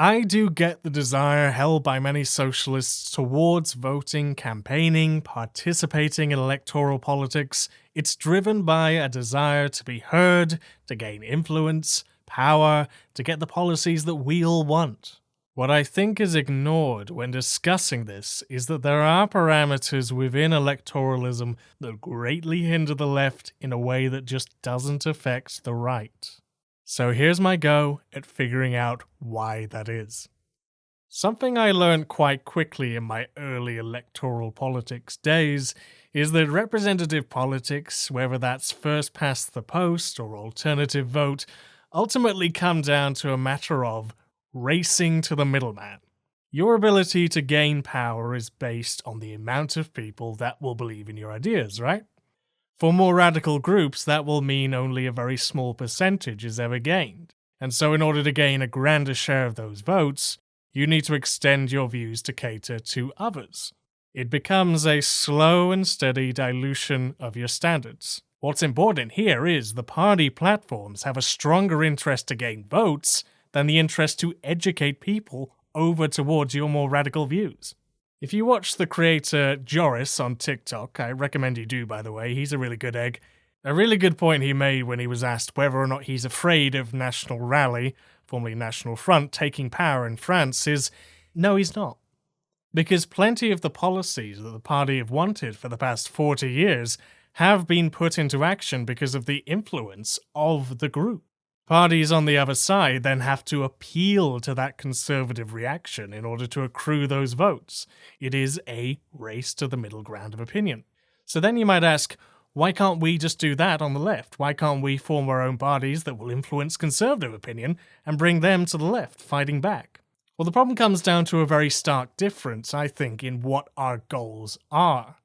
I do get the desire held by many socialists towards voting, campaigning, participating in electoral politics. It's driven by a desire to be heard, to gain influence, power, to get the policies that we all want. What I think is ignored when discussing this is that there are parameters within electoralism that greatly hinder the left in a way that just doesn't affect the right. So here's my go at figuring out why that is. Something I learned quite quickly in my early electoral politics days is that representative politics, whether that's first past the post or alternative vote, ultimately come down to a matter of racing to the middleman. Your ability to gain power is based on the amount of people that will believe in your ideas, right? For more radical groups, that will mean only a very small percentage is ever gained. And so in order to gain a grander share of those votes, you need to extend your views to cater to others. It becomes a slow and steady dilution of your standards. What's important here is the party platforms have a stronger interest to gain votes than the interest to educate people over towards your more radical views. If you watch the creator Joris on TikTok, I recommend you do, by the way, he's a really good egg. A really good point he made when he was asked whether or not he's afraid of National Rally, formerly National Front, taking power in France is, no, he's not. Because plenty of the policies that the party have wanted for the past 40 years have been put into action because of the influence of the group. Parties on the other side then have to appeal to that conservative reaction in order to accrue those votes. It is a race to the middle ground of opinion. So then you might ask, why can't we just do that on the left? Why can't we form our own parties that will influence conservative opinion and bring them to the left, fighting back? Well, the problem comes down to a very stark difference, I think, in what our goals are.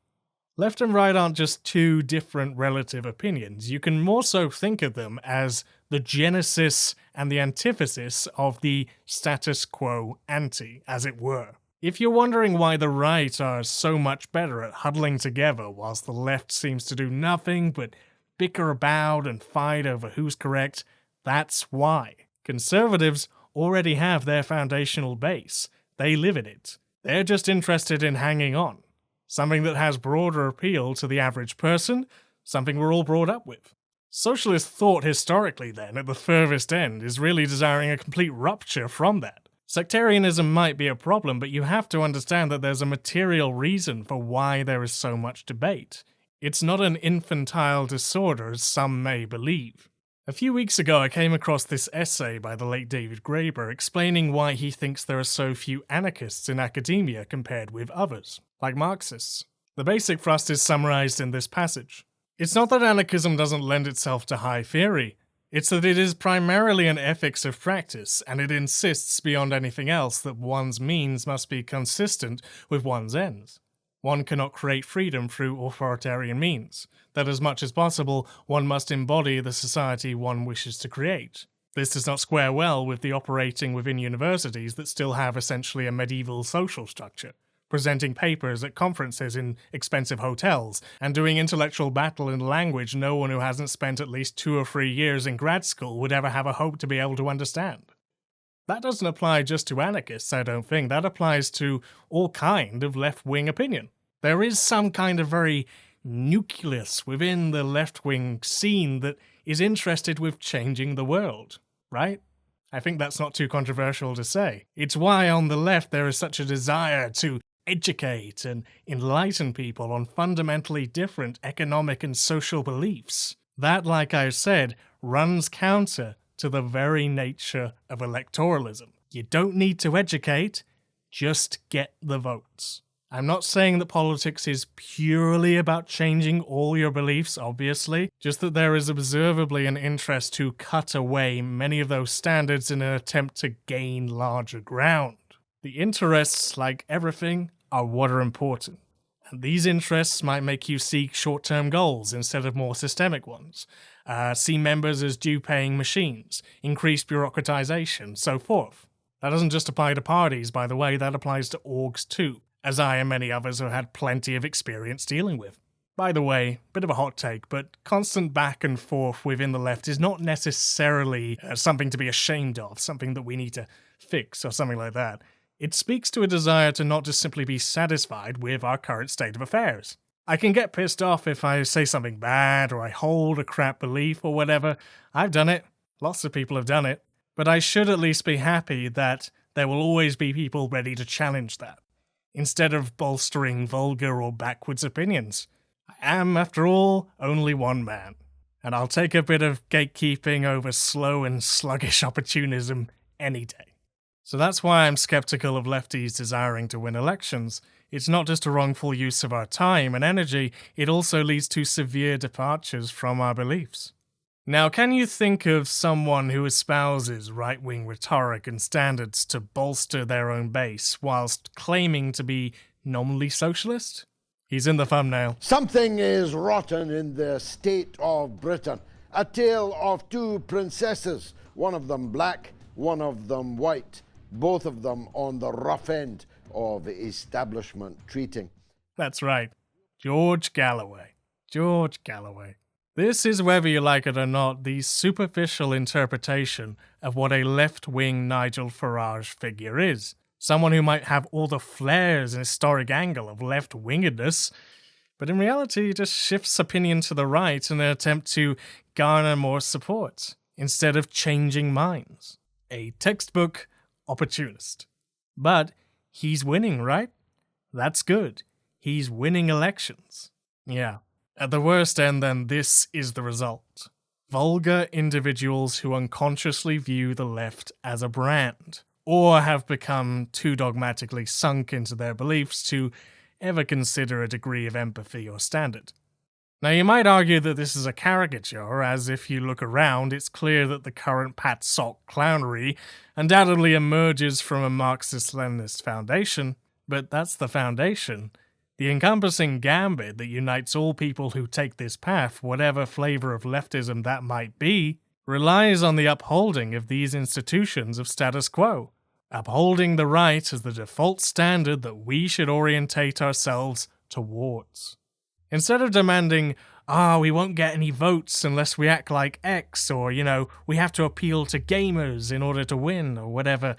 Left and right aren't just two different relative opinions. You can more so think of them as the genesis and the antithesis of the status quo ante, as it were. If you're wondering why the right are so much better at huddling together whilst the left seems to do nothing but bicker about and fight over who's correct, that's why. Conservatives already have their foundational base. They live in it. They're just interested in hanging on. Something that has broader appeal to the average person, something we're all brought up with. Socialist thought historically, then, at the furthest end, is really desiring a complete rupture from that. Sectarianism might be a problem, but you have to understand that there's a material reason for why there is so much debate. It's not an infantile disorder, as some may believe. A few weeks ago, I came across this essay by the late David Graeber explaining why he thinks there are so few anarchists in academia compared with others, like Marxists. The basic thrust is summarized in this passage. It's not that anarchism doesn't lend itself to high theory, it's that it is primarily an ethics of practice, and it insists beyond anything else that one's means must be consistent with one's ends. One cannot create freedom through authoritarian means, that as much as possible, one must embody the society one wishes to create. This does not square well with the operating within universities that still have essentially a medieval social structure, presenting papers at conferences in expensive hotels, and doing intellectual battle in language no one who hasn't spent at least 2 or 3 years in grad school would ever have a hope to be able to understand. That doesn't apply just to anarchists, I don't think. That applies to all kind of left-wing opinion. There is some kind of very nucleus within the left-wing scene that is interested with changing the world, right? I think that's not too controversial to say. It's why on the left there is such a desire to educate and enlighten people on fundamentally different economic and social beliefs. That, like I said, runs counter to the very nature of electoralism. You don't need to educate, just get the votes. I'm not saying that politics is purely about changing all your beliefs, obviously, just that there is observably an interest to cut away many of those standards in an attempt to gain larger ground. The interests, like everything, are what are important. And these interests might make you seek short-term goals instead of more systemic ones. See members as due-paying machines, increase bureaucratization, so forth. That doesn't just apply to parties, by the way, that applies to orgs too, as I and many others have had plenty of experience dealing with. By the way, bit of a hot take, but constant back and forth within the left is not necessarily something to be ashamed of, something that we need to fix or something like that. It speaks to a desire to not just simply be satisfied with our current state of affairs. I can get pissed off if I say something bad or I hold a crap belief or whatever. I've done it. Lots of people have done it. But I should at least be happy that there will always be people ready to challenge that, instead of bolstering vulgar or backwards opinions. I am, after all, only one man, and I'll take a bit of gatekeeping over slow and sluggish opportunism any day. So that's why I'm skeptical of lefties desiring to win elections. It's not just a wrongful use of our time and energy, it also leads to severe departures from our beliefs. Now, can you think of someone who espouses right-wing rhetoric and standards to bolster their own base whilst claiming to be nominally socialist? He's in the thumbnail. Something is rotten in the state of Britain. A tale of two princesses, one of them black, one of them white, both of them on the rough end of establishment treating. That's right. George Galloway. George Galloway. This is, whether you like it or not, the superficial interpretation of what a left-wing Nigel Farage figure is. Someone who might have all the flares and historic angle of left-wingedness, but in reality just shifts opinion to the right in an attempt to garner more support, instead of changing minds. A textbook opportunist. But he's winning, right? That's good. He's winning elections. Yeah. At the worst end, then, this is the result. Vulgar individuals who unconsciously view the left as a brand, or have become too dogmatically sunk into their beliefs to ever consider a degree of empathy or standard. Now, you might argue that this is a caricature, as if you look around, it's clear that the current Pat Sock clownery undoubtedly emerges from a Marxist-Leninist foundation, but that's the foundation. The encompassing gambit that unites all people who take this path, whatever flavor of leftism that might be, relies on the upholding of these institutions of status quo, upholding the right as the default standard that we should orientate ourselves towards. Instead of demanding, we won't get any votes unless we act like X, or, we have to appeal to gamers in order to win, or whatever,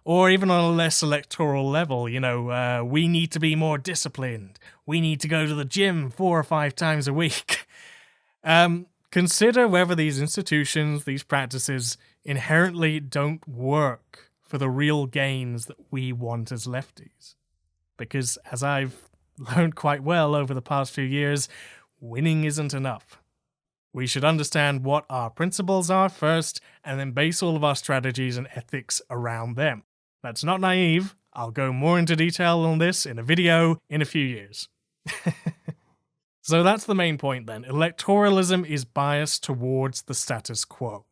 or even on a less electoral level, we need to be more disciplined, we need to go to the gym 4 or 5 times a week. Consider whether these institutions, these practices, inherently don't work for the real gains that we want as lefties. Because, as I've learned quite well over the past few years, winning isn't enough. We should understand what our principles are first, and then base all of our strategies and ethics around them. That's not naive. I'll go more into detail on this in a video in a few years. So that's the main point then. Electoralism is biased towards the status quo.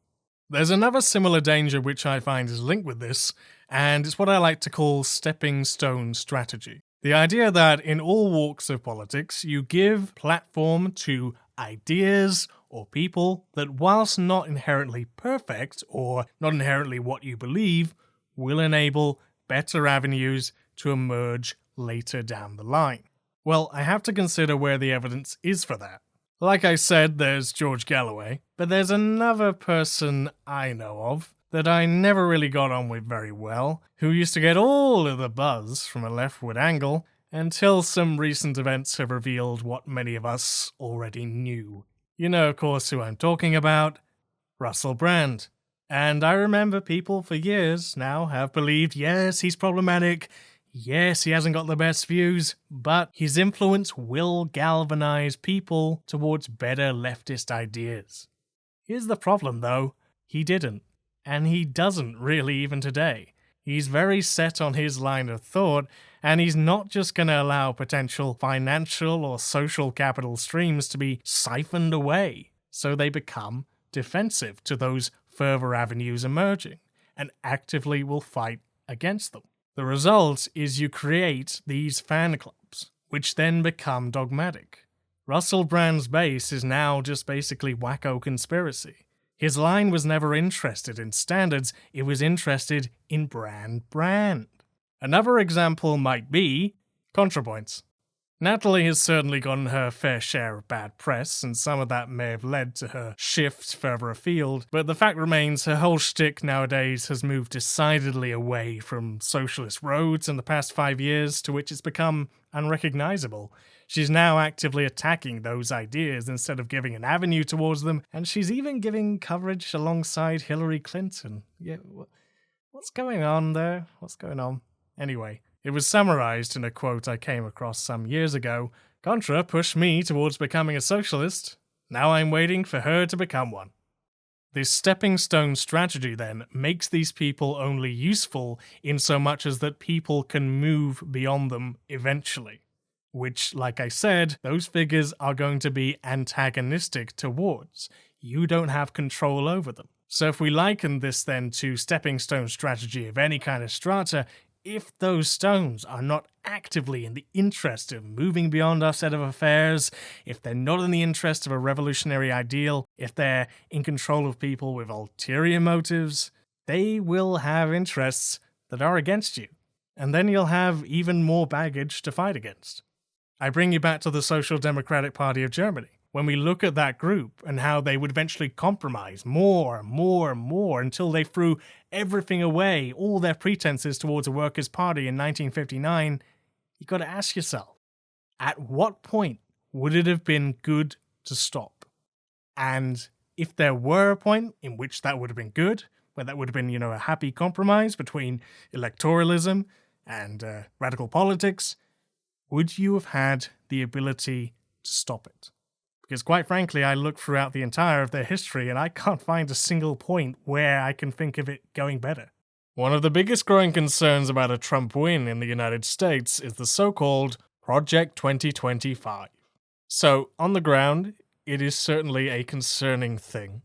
There's another similar danger which I find is linked with this, and it's what I like to call stepping stone strategy. The idea that in all walks of politics, you give platform to ideas or people that, whilst not inherently perfect or not inherently what you believe, will enable better avenues to emerge later down the line. Well, I have to consider where the evidence is for that. Like I said, there's George Galloway, but there's another person I know of that I never really got on with very well, who used to get all of the buzz from a leftward angle, until some recent events have revealed what many of us already knew. You know, of course, who I'm talking about. Russell Brand. And I remember people for years now have believed, yes, he's problematic, yes, he hasn't got the best views, but his influence will galvanize people towards better leftist ideas. Here's the problem, though. He didn't. And he doesn't really even today. He's very set on his line of thought, and he's not just going to allow potential financial or social capital streams to be siphoned away, so they become defensive to those further avenues emerging, and actively will fight against them. The result is you create these fan clubs, which then become dogmatic. Russell Brand's base is now just basically wacko conspiracy. His line was never interested in standards, it was interested in brand. Another example might be ContraPoints. Natalie has certainly gotten her fair share of bad press, and some of that may have led to her shift further afield, but the fact remains her whole shtick nowadays has moved decidedly away from socialist roads in the past 5 years, to which it's become unrecognizable. She's now actively attacking those ideas instead of giving an avenue towards them, and she's even giving coverage alongside Hillary Clinton. Yeah, what's going on there? What's going on? Anyway, it was summarized in a quote I came across some years ago. Contra pushed me towards becoming a socialist. Now I'm waiting for her to become one. This stepping stone strategy, then, makes these people only useful in so much as that people can move beyond them eventually. Which, like I said, those figures are going to be antagonistic towards. You don't have control over them. So if we liken this then to stepping stone strategy of any kind of strata, if those stones are not actively in the interest of moving beyond our set of affairs, if they're not in the interest of a revolutionary ideal, if they're in control of people with ulterior motives, they will have interests that are against you. And then you'll have even more baggage to fight against. I bring you back to the Social Democratic Party of Germany. When we look at that group and how they would eventually compromise more and more and more until they threw everything away, all their pretenses towards a workers' party in 1959, you got to ask yourself, at what point would it have been good to stop? And if there were a point in which that would have been good, where that would have been, a happy compromise between electoralism and radical politics, would you have had the ability to stop it? Because quite frankly, I look throughout the entire of their history and I can't find a single point where I can think of it going better. One of the biggest growing concerns about a Trump win in the United States is the so-called Project 2025. So, on the ground, it is certainly a concerning thing,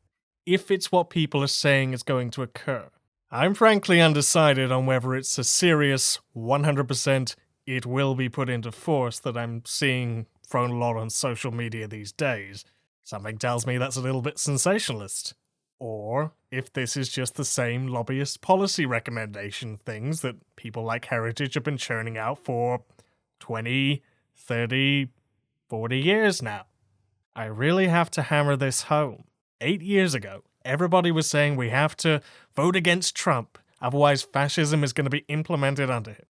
if it's what people are saying is going to occur. I'm frankly undecided on whether it's a serious 100% it will be put into force that I'm seeing thrown a lot on social media these days. Something tells me that's a little bit sensationalist. Or if this is just the same lobbyist policy recommendation things that people like Heritage have been churning out for 20, 30, 40 years now. I really have to hammer this home. 8 years ago, everybody was saying we have to vote against Trump, otherwise fascism is going to be implemented under him.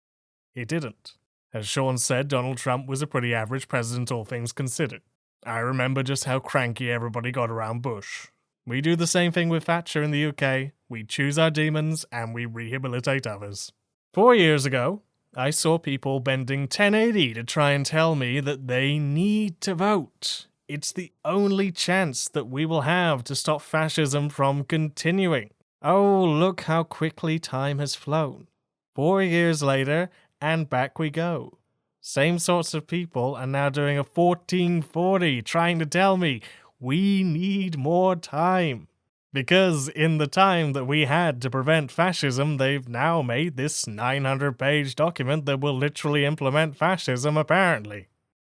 It didn't. As Sean said, Donald Trump was a pretty average president, all things considered. I remember just how cranky everybody got around Bush. We do the same thing with Thatcher in the UK. We choose our demons and we rehabilitate others. 4 years ago, I saw people bending 1080 to try and tell me that they need to vote. It's the only chance that we will have to stop fascism from continuing. Oh, look how quickly time has flown. 4 years later, and back we go. Same sorts of people are now doing a 1440, trying to tell me we need more time. Because in the time that we had to prevent fascism, they've now made this 900-page document that will literally implement fascism, apparently.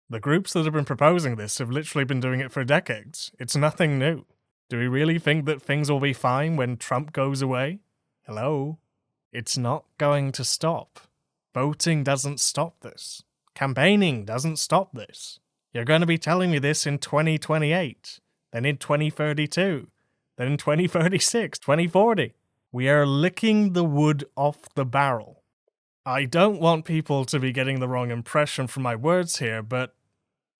The groups that have been proposing this have literally been doing it for decades. It's nothing new. Do we really think that things will be fine when Trump goes away? Hello? It's not going to stop. Voting doesn't stop this. Campaigning doesn't stop this. You're going to be telling me this in 2028, then in 2032, then in 2036, 2040. We are licking the wood off the barrel. I don't want people to be getting the wrong impression from my words here, but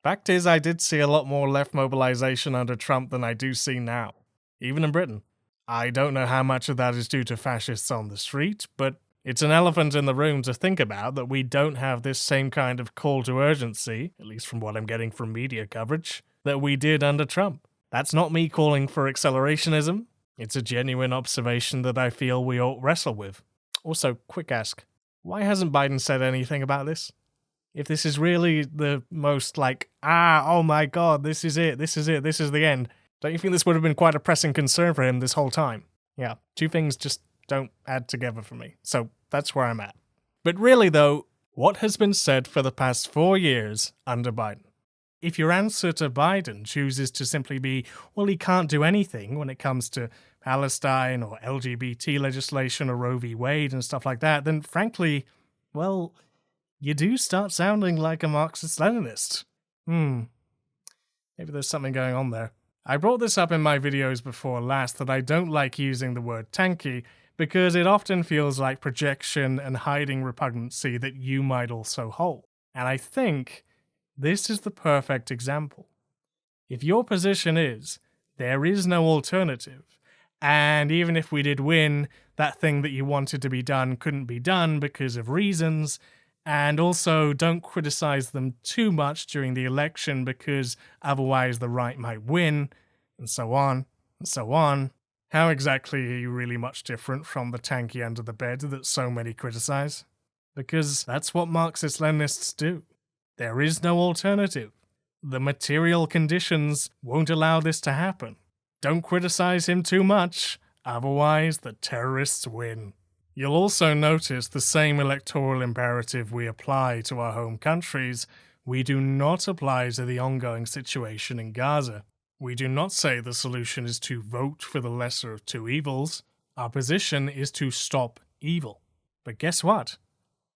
fact is I did see a lot more left mobilization under Trump than I do see now, even in Britain. I don't know how much of that is due to fascists on the street, but it's an elephant in the room to think about that we don't have this same kind of call to urgency, at least from what I'm getting from media coverage, that we did under Trump. That's not me calling for accelerationism. It's a genuine observation that I feel we ought wrestle with. Also, quick ask, why hasn't Biden said anything about this? If this is really the most oh my god, this is it, this is the end, don't you think this would have been quite a pressing concern for him this whole time? Yeah, two things just don't add together for me. So that's where I'm at. But really though, what has been said for the past 4 years under Biden? If your answer to Biden chooses to simply be, well, he can't do anything when it comes to Palestine or LGBT legislation or Roe v. Wade and stuff like that, then frankly, well, you do start sounding like a Marxist-Leninist. Maybe there's something going on there. I brought this up in my videos before last that I don't like using the word tanky because it often feels like projection and hiding repugnancy that you might also hold. And I think this is the perfect example. If your position is, there is no alternative, and even if we did win, that thing that you wanted to be done couldn't be done because of reasons, and also don't criticize them too much during the election because otherwise the right might win, and so on, and so on. How exactly are you really much different from the tanky under the bed that so many criticize? Because that's what Marxist-Leninists do. There is no alternative. The material conditions won't allow this to happen. Don't criticize him too much, otherwise the terrorists win. You'll also notice the same electoral imperative we apply to our home countries, we do not apply to the ongoing situation in Gaza. We do not say the solution is to vote for the lesser of two evils. Our position is to stop evil. But guess what?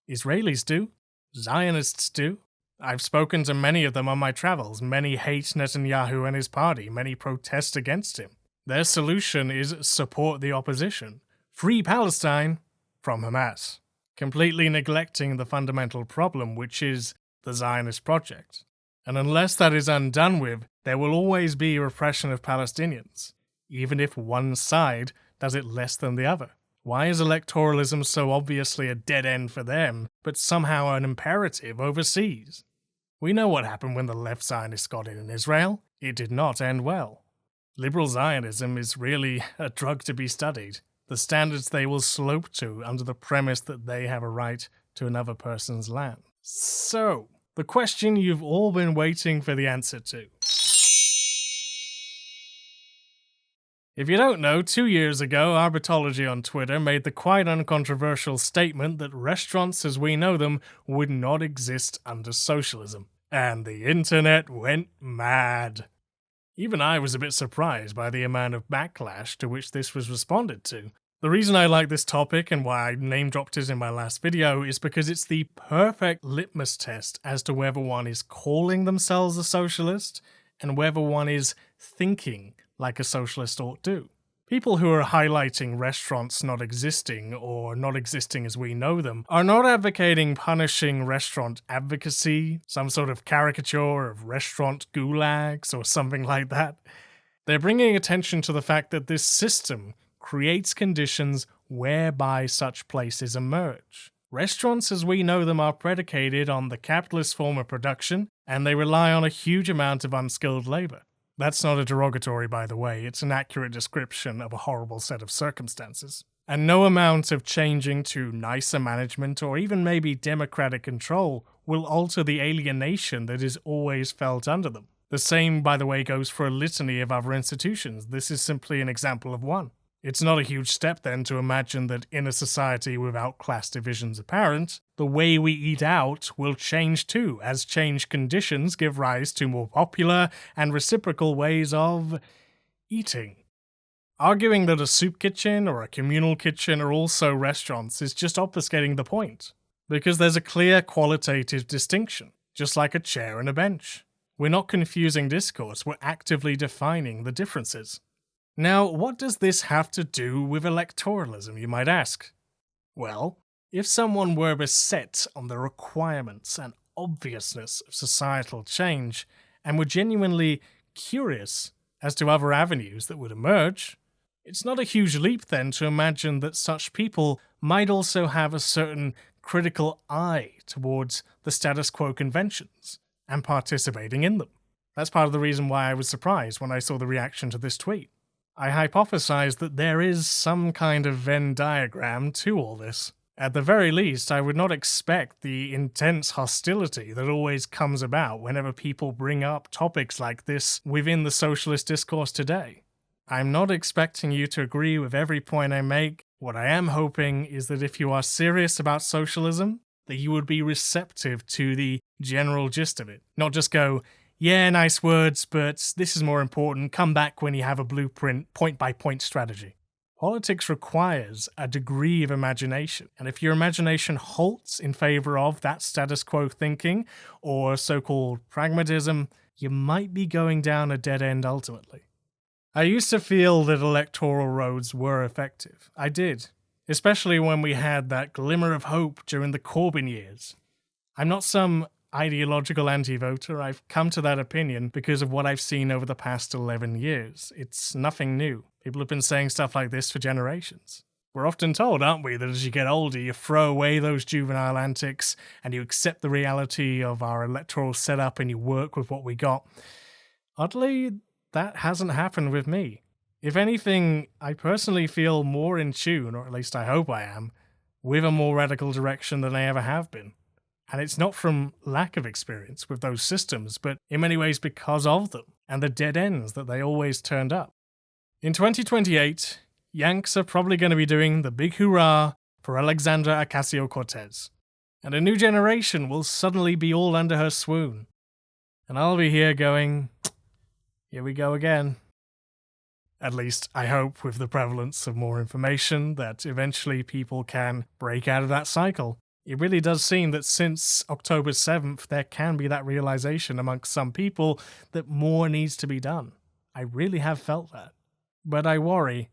Israelis do. Zionists do. I've spoken to many of them on my travels. Many hate Netanyahu and his party. Many protest against him. Their solution is support the opposition. Free Palestine from Hamas. Completely neglecting the fundamental problem, which is the Zionist project. And unless that is undone with, there will always be repression of Palestinians, even if one side does it less than the other. Why is electoralism so obviously a dead end for them, but somehow an imperative overseas? We know what happened when the left Zionists got in Israel. It did not end well. Liberal Zionism is really a drug to be studied. The standards they will slope to under the premise that they have a right to another person's land. So, the question you've all been waiting for the answer to. If you don't know, 2 years ago, Arbitology on Twitter made the quite uncontroversial statement that restaurants as we know them would not exist under socialism. And the internet went mad. Even I was a bit surprised by the amount of backlash to which this was responded to. The reason I like this topic and why I name-dropped it in my last video is because it's the perfect litmus test as to whether one is calling themselves a socialist and whether one is thinking like a socialist ought to. People who are highlighting restaurants not existing, or not existing as we know them, are not advocating punishing restaurant advocacy, some sort of caricature of restaurant gulags or something like that. They're bringing attention to the fact that this system creates conditions whereby such places emerge. Restaurants as we know them are predicated on the capitalist form of production, and they rely on a huge amount of unskilled labor. That's not a derogatory, by the way, it's an accurate description of a horrible set of circumstances. And no amount of changing to nicer management or even maybe democratic control will alter the alienation that is always felt under them. The same, by the way, goes for a litany of other institutions. This is simply an example of one. It's not a huge step then to imagine that in a society without class divisions apparent, the way we eat out will change too, as changed conditions give rise to more popular and reciprocal ways of eating. Arguing that a soup kitchen or a communal kitchen are also restaurants is just obfuscating the point, because there's a clear qualitative distinction, just like a chair and a bench. We're not confusing discourse, we're actively defining the differences. Now, what does this have to do with electoralism, you might ask? Well, if someone were beset on the requirements and obviousness of societal change, and were genuinely curious as to other avenues that would emerge, it's not a huge leap then to imagine that such people might also have a certain critical eye towards the status quo conventions and participating in them. That's part of the reason why I was surprised when I saw the reaction to this tweet. I hypothesized that there is some kind of Venn diagram to all this. At the very least, I would not expect the intense hostility that always comes about whenever people bring up topics like this within the socialist discourse today. I'm not expecting you to agree with every point I make. What I am hoping is that if you are serious about socialism, that you would be receptive to the general gist of it. Not just go, yeah, nice words, but this is more important. Come back when you have a blueprint, point-by-point strategy. Politics requires a degree of imagination, and if your imagination halts in favor of that status quo thinking, or so-called pragmatism, you might be going down a dead end ultimately. I used to feel that electoral roads were effective. I did, especially when we had that glimmer of hope during the Corbyn years. I'm not some ideological anti-voter. I've come to that opinion because of what I've seen over the past 11 years. It's nothing new. People have been saying stuff like this for generations. We're often told, aren't we, that as you get older, you throw away those juvenile antics and you accept the reality of our electoral setup and you work with what we got. Oddly, that hasn't happened with me. If anything, I personally feel more in tune, or at least I hope I am, with a more radical direction than I ever have been. And it's not from lack of experience with those systems, but in many ways because of them, and the dead ends that they always turned up. In 2028, Yanks are probably going to be doing the big hurrah for Alexandra Ocasio-Cortez, and a new generation will suddenly be all under her swoon. And I'll be here going, here we go again. At least, I hope, with the prevalence of more information, that eventually people can break out of that cycle. It really does seem that since October 7th, there can be that realization amongst some people that more needs to be done. I really have felt that. But I worry.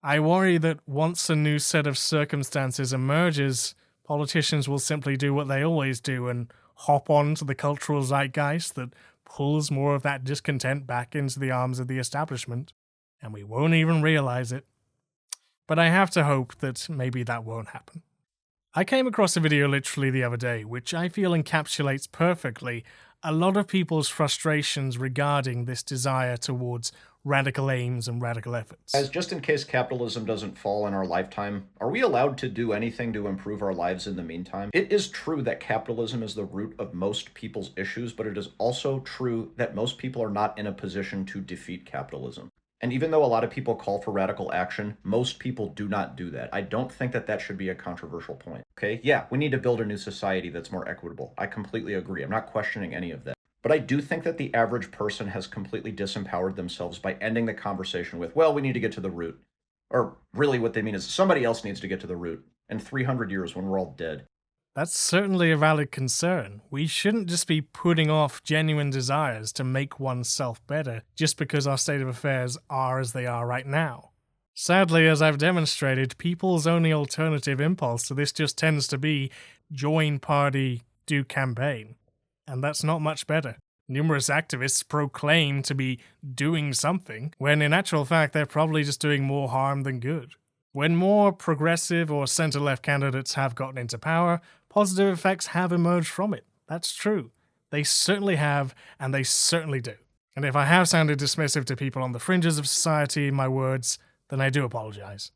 I worry that once a new set of circumstances emerges, politicians will simply do what they always do and hop on to the cultural zeitgeist that pulls more of that discontent back into the arms of the establishment, and we won't even realize it. But I have to hope that maybe that won't happen. I came across a video literally the other day, which I feel encapsulates perfectly a lot of people's frustrations regarding this desire towards radical aims and radical efforts. As just in case capitalism doesn't fall in our lifetime, are we allowed to do anything to improve our lives in the meantime? It is true that capitalism is the root of most people's issues, but it is also true that most people are not in a position to defeat capitalism. And even though a lot of people call for radical action, most people do not do that. I don't think that that should be a controversial point. Okay, yeah, we need to build a new society that's more equitable. I completely agree. I'm not questioning any of that. But I do think that the average person has completely disempowered themselves by ending the conversation with, well, we need to get to the root. Or really what they mean is somebody else needs to get to the root in 300 years when we're all dead. That's certainly a valid concern. We shouldn't just be putting off genuine desires to make oneself better just because our state of affairs are as they are right now. Sadly, as I've demonstrated, people's only alternative impulse to this just tends to be join party, do campaign. And that's not much better. Numerous activists proclaim to be doing something, when in actual fact they're probably just doing more harm than good. When more progressive or centre-left candidates have gotten into power, positive effects have emerged from it. That's true. They certainly have, and they certainly do. And if I have sounded dismissive to people on the fringes of society in my words, then I do apologize.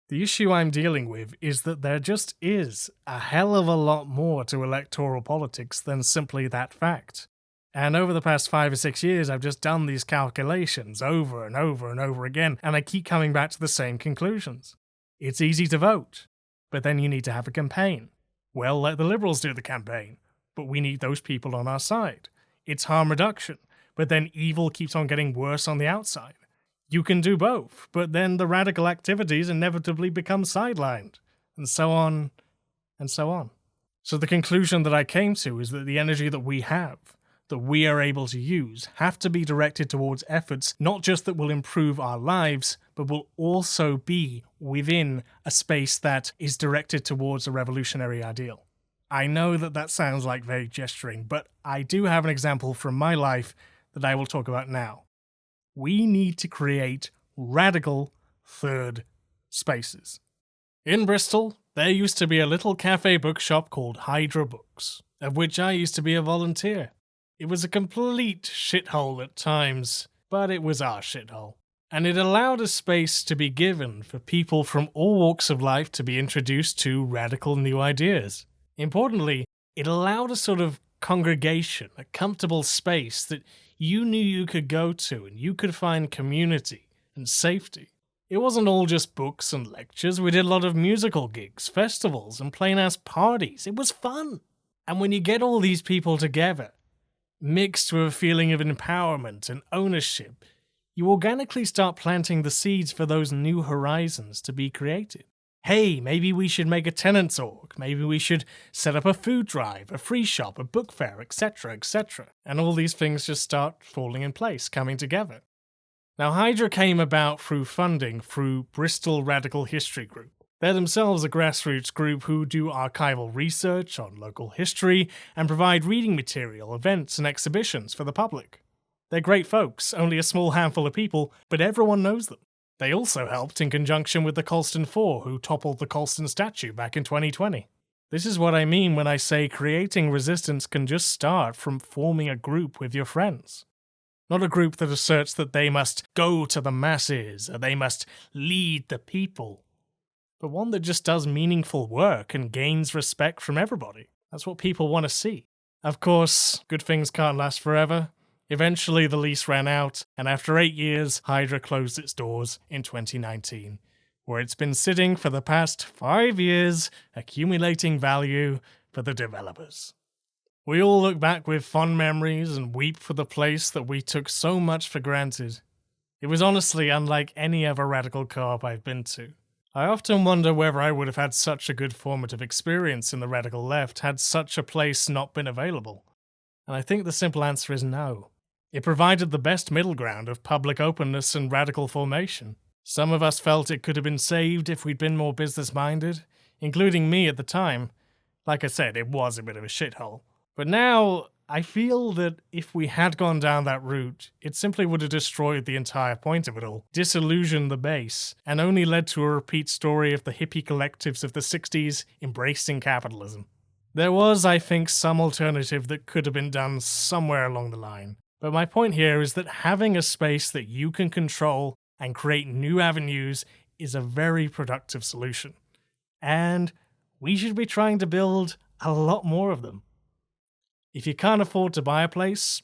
The issue I'm dealing with is that there just is a hell of a lot more to electoral politics than simply that fact. And over the past 5 or 6 years, I've just done these calculations over and over and over again, and I keep coming back to the same conclusions. It's easy to vote, but then you need to have a campaign. Well, let the Liberals do the campaign, but we need those people on our side. It's harm reduction, but then evil keeps on getting worse on the outside. You can do both, but then the radical activities inevitably become sidelined, and so on, and so on. So the conclusion that I came to is that the energy that we have, that we are able to use, have to be directed towards efforts not just that will improve our lives, but will also be within a space that is directed towards a revolutionary ideal. I know that that sounds like vague gesturing, but I do have an example from my life that I will talk about now. We need to create radical third spaces. In Bristol, there used to be a little cafe bookshop called Hydra Books, of which I used to be a volunteer. It was a complete shithole at times, but it was our shithole. And it allowed a space to be given for people from all walks of life to be introduced to radical new ideas. Importantly, it allowed a sort of congregation, a comfortable space that you knew you could go to and you could find community and safety. It wasn't all just books and lectures. We did a lot of musical gigs, festivals, and plain-ass parties. It was fun. And when you get all these people together, mixed with a feeling of empowerment and ownership, you organically start planting the seeds for those new horizons to be created. Hey, maybe we should make a tenants org, maybe we should set up a food drive, a free shop, a book fair, etc., etc. And all these things just start falling in place, coming together. Now, Hydra came about through funding through Bristol Radical History Group. They're themselves a grassroots group who do archival research on local history and provide reading material, events, and exhibitions for the public. They're great folks, only a small handful of people, but everyone knows them. They also helped in conjunction with the Colston Four, who toppled the Colston statue back in 2020. This is what I mean when I say creating resistance can just start from forming a group with your friends. Not a group that asserts that they must go to the masses, or they must lead the people, but one that just does meaningful work and gains respect from everybody. That's what people want to see. Of course, good things can't last forever. Eventually the lease ran out, and after 8 years, Hydra closed its doors in 2019, where it's been sitting for the past 5 years, accumulating value for the developers. We all look back with fond memories and weep for the place that we took so much for granted. It was honestly unlike any other radical co-op I've been to. I often wonder whether I would have had such a good formative experience in the radical left had such a place not been available. And I think the simple answer is no. It provided the best middle ground of public openness and radical formation. Some of us felt it could have been saved if we'd been more business-minded, including me at the time. Like I said, it was a bit of a shithole. But now, I feel that if we had gone down that route, it simply would have destroyed the entire point of it all, disillusioned the base, and only led to a repeat story of the hippie collectives of the 60s embracing capitalism. There was, I think, some alternative that could have been done somewhere along the line. But my point here is that having a space that you can control and create new avenues is a very productive solution. And we should be trying to build a lot more of them. If you can't afford to buy a place,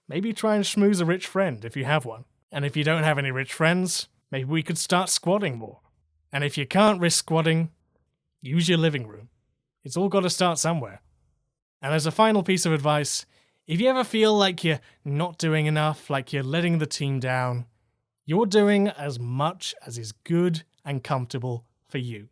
maybe try and schmooze a rich friend if you have one. And if you don't have any rich friends, maybe we could start squatting more. And if you can't risk squatting, use your living room. It's all got to start somewhere. And as a final piece of advice, if you ever feel like you're not doing enough, like you're letting the team down, you're doing as much as is good and comfortable for you.